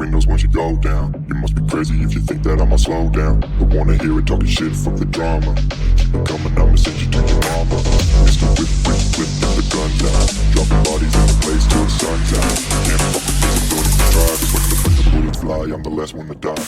windows once you go down. You must be crazy if you think that I'ma slow down. Don't wanna hear it talking shit, fuck the drama. Keep it coming, I'ma send you to your mama. Mr. Whip, whip, whip, get the guns out. Dropping bodies in the place till the sun's out. Can't fuck with me, so don't even try. Cause when the bullets fly, I'm the last one to die.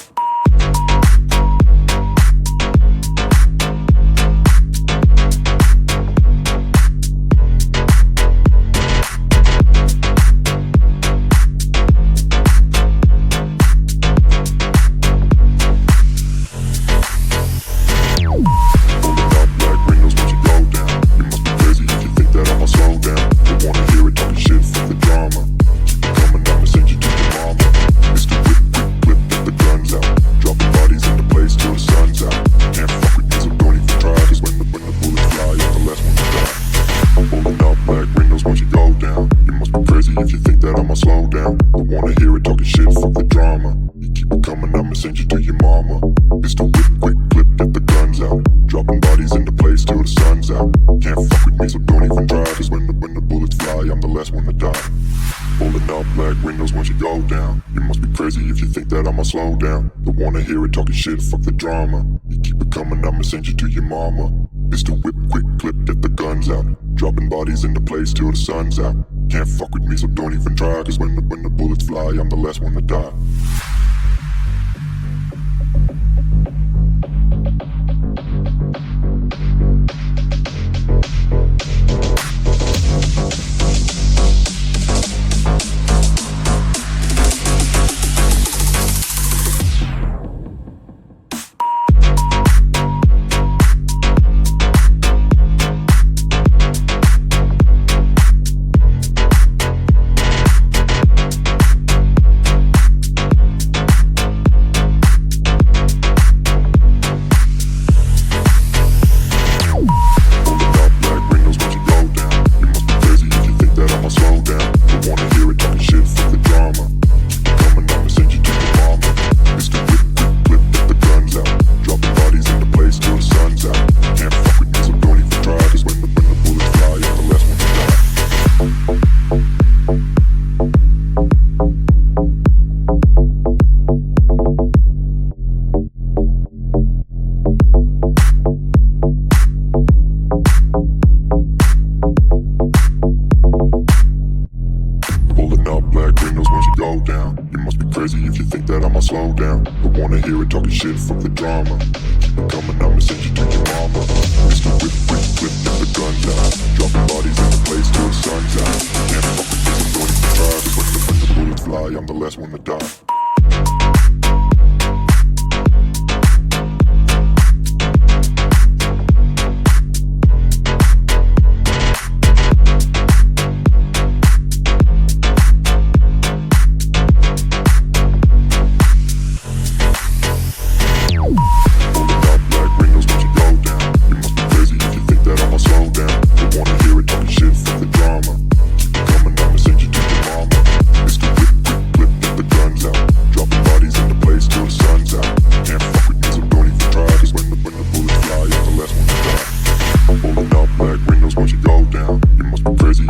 If you think that I'ma slow down, don't wanna hear it talking shit, fuck the drama. You keep it coming, I'ma send you to your mama. Pistol whip, quick clip, get the guns out. Dropping bodies into place till the sun's out. Can't fuck with me, so don't even try. Cause when the bullets fly, I'm the last one to die. Pulling up black windows once you go down. You must be crazy if you think that I'ma slow down. Don't wanna hear it talking shit, fuck the drama. You keep it coming, I'ma send you to your mama. Pistol whip, quick clip, get the guns out. Dropping bodies into place till the sun's out. Can't fuck with me, so don't even try. Cause when the bullets fly, I'm the last one to die. If you think that I'ma slow down, don't wanna hear it talking shit, fuck the drama. Keep it coming, I'ma send you to your mama. Mr. Whip, whip, whip, get the guns out. Dropping bodies in the place till the sun's out. Can't fuck with this, don't even try. Cause when the bullets fly, I'm the last one to die.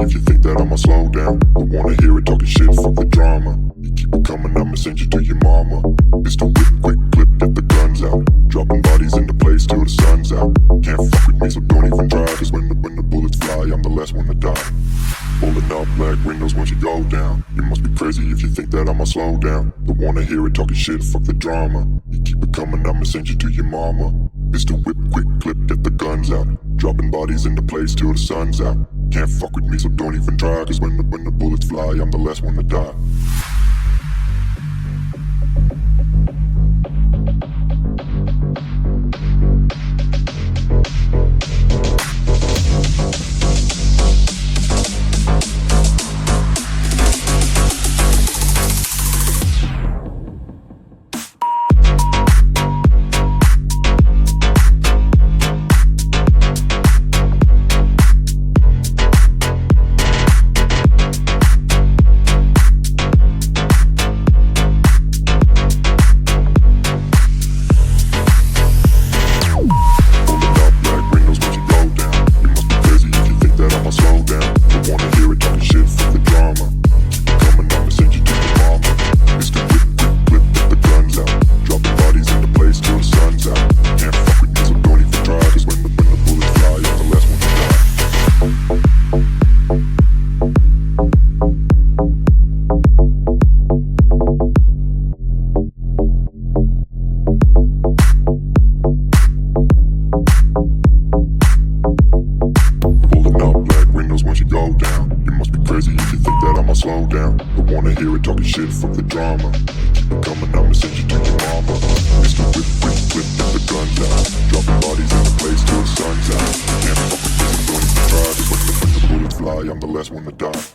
If you think that I'ma slow down, don't wanna hear it talking shit, fuck the drama. You keep it coming, I'ma send you to your mama. Pistol whip, quick clip, get the guns out. Dropping bodies into place till the sun's out. Can't fuck with me, so don't even try. Cause when the bullets fly, I'm the last one to die. Pulling up black windows once you go down. You must be crazy if you think that I'ma slow down. Don't wanna hear it talking shit, fuck the drama. You keep it coming, I'ma send you to your mama. Pistol whip, quick clip, get the guns out. Dropping bodies into place till the sun's out. Can't fuck with me, so don't even try. Cause when the bullets fly, I'm the last one to die. shit, fuck the drama. Keep it coming, I'ma send you to your mama. Mr. Whip, quick, clip, get the guns out. Dropping bodies in the place till the sun's out. Can't fuck with this, I'm going to try. Cause when the bullets fly, I'm the last one to die.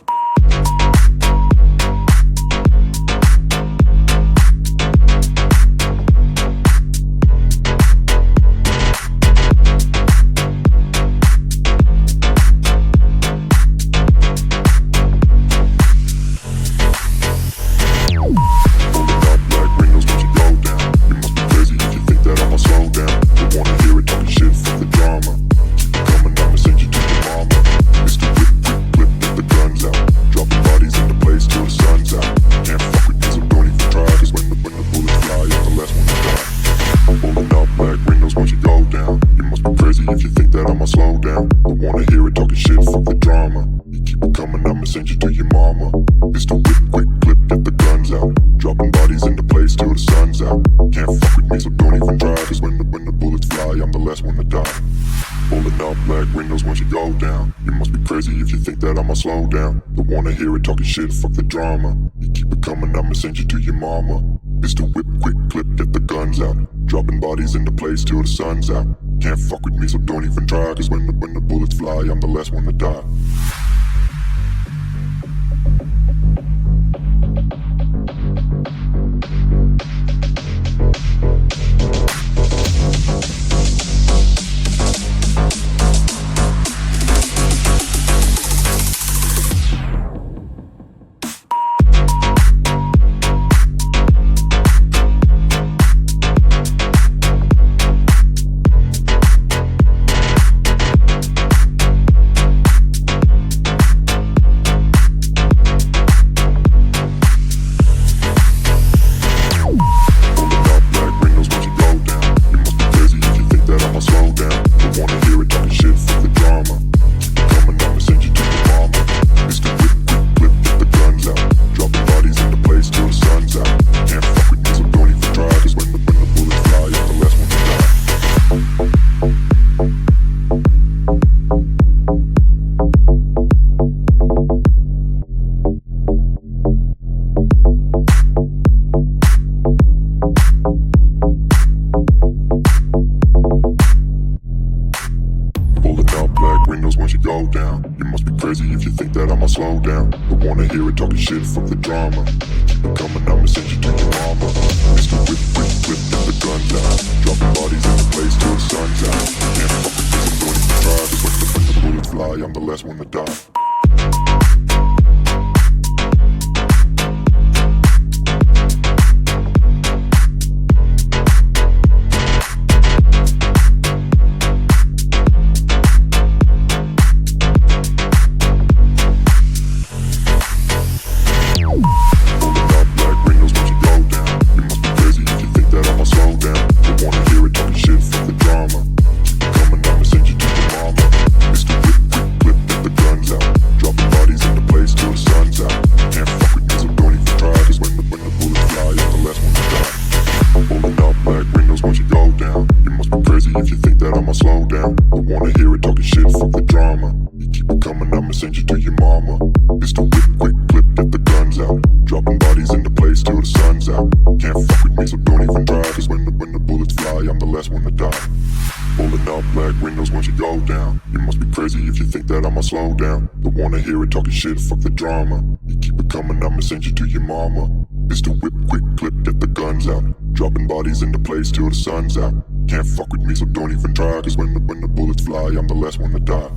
Slow down, don't wanna hear it talking shit, fuck the drama. You keep it coming, I'ma send you to your mama. Pistol whip, quick clip, get the guns out. Dropping bodies into place till the sun's out. Can't fuck with me, so don't even try. Cause when the bullets fly, I'm the last one to die. Shit, fuck the drama. You keep it coming, I'ma send you to your mama. Pistol whip, quick clip, get the guns out. Dropping bodies into place till the sun's out. Can't fuck with me, so don't even try. Cause when the bullets fly, I'm the last one to die.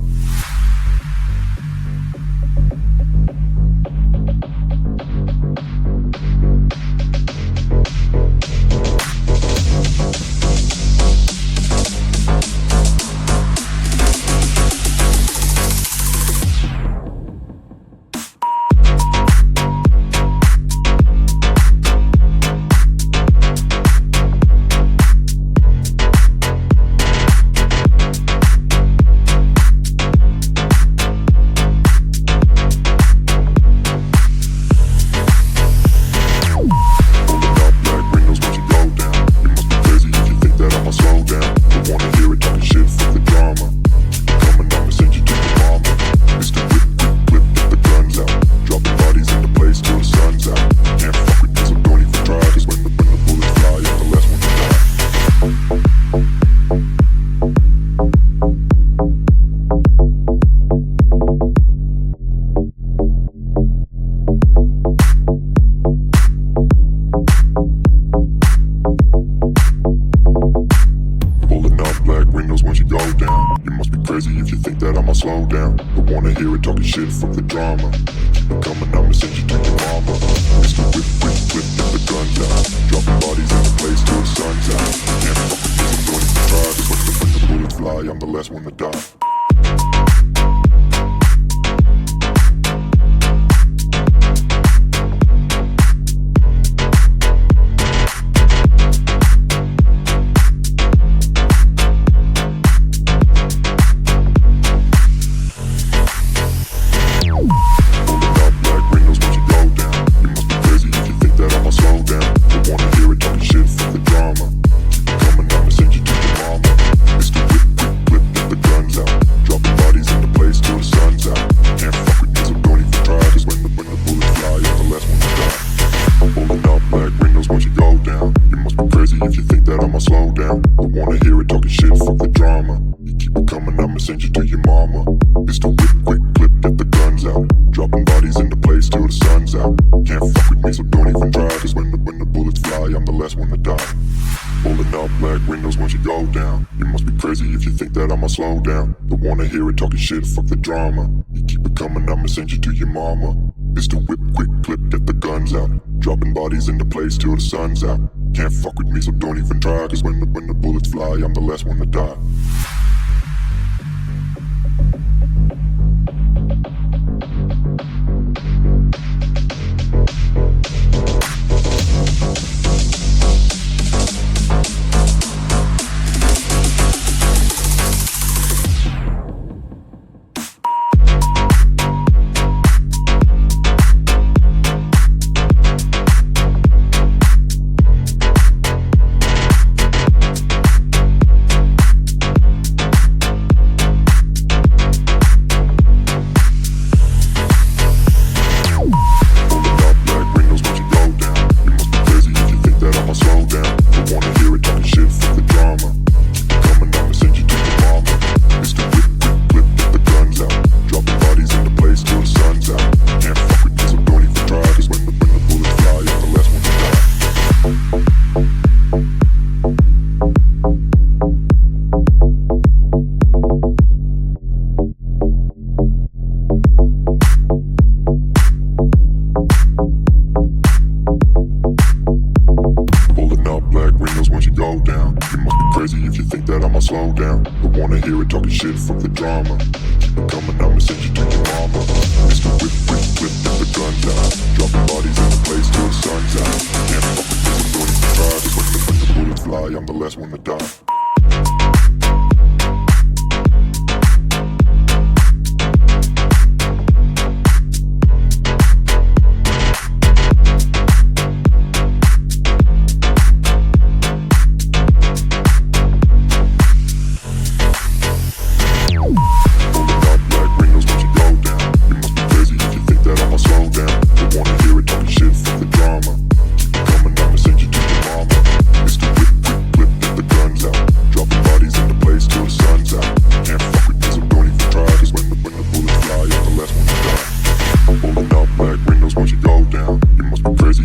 down. I wanna hear it talking shit, fuck the drama. Keep it coming, I'ma send you to your mama. Mr. Whip, whip, whip, get the guns out. Dropping bodies in the place till the sun's out. Can't fuck with me, I'm going to try. Cause when the bullets fly, I'm the last one to die. If you think that I'ma slow down, I wanna hear it talking shit, fuck the drama. You keep it coming, I'ma send you to your mama. It's the whip, quick clip, get the guns out. Dropping bodies into place till the sun's out. Can't fuck with me, so don't even try. Cause when the bullets fly, I'm the last one to die. Pulling up black windows once you go down. You must be crazy if you think that I'ma slow down. I wanna hear it talking shit, fuck the drama. You keep it coming, I'ma send you to your mama. It's the whip, quick clip, get the guns out. Dropping bodies into place till the sun's out. Can't fuck with me, so don't even try. Cause when the bullets fly, I'm the last one to die. If you think that I'ma slow down, I wanna hear it talking shit, fuck the drama. Keep it coming, I'ma send you to your mama. Mr. Whip, whip, whip, get the guns out. Dropping bodies in the place till the sun's out. Can't fuck with me, so don't even try. Cause when the bullets fly, I'm the last one to die.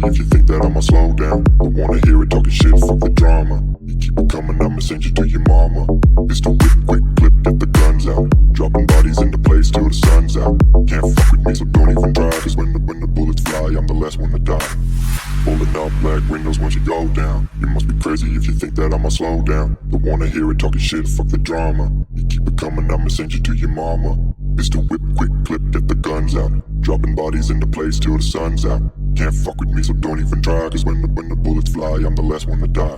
If you think that I'ma slow down, I wanna hear it talking shit, fuck the drama. You keep it coming, I'ma send you to your mama. It's the whip, quick clip, get the guns out. Dropping bodies into place till the sun's out. Can't fuck with me, so don't even try. Cause when the bullets fly, I'm the last one to die. Pulling up black windows once you go down. You must be crazy if you think that I'ma slow down. I wanna hear it talking shit, fuck the drama. You keep it coming, I'ma send you to your mama. It's the whip, quick clip, get the guns out. Dropping bodies into place till the sun's out. Can't fuck with me, so don't even try. Cause when the bullets fly, I'm the last one to die.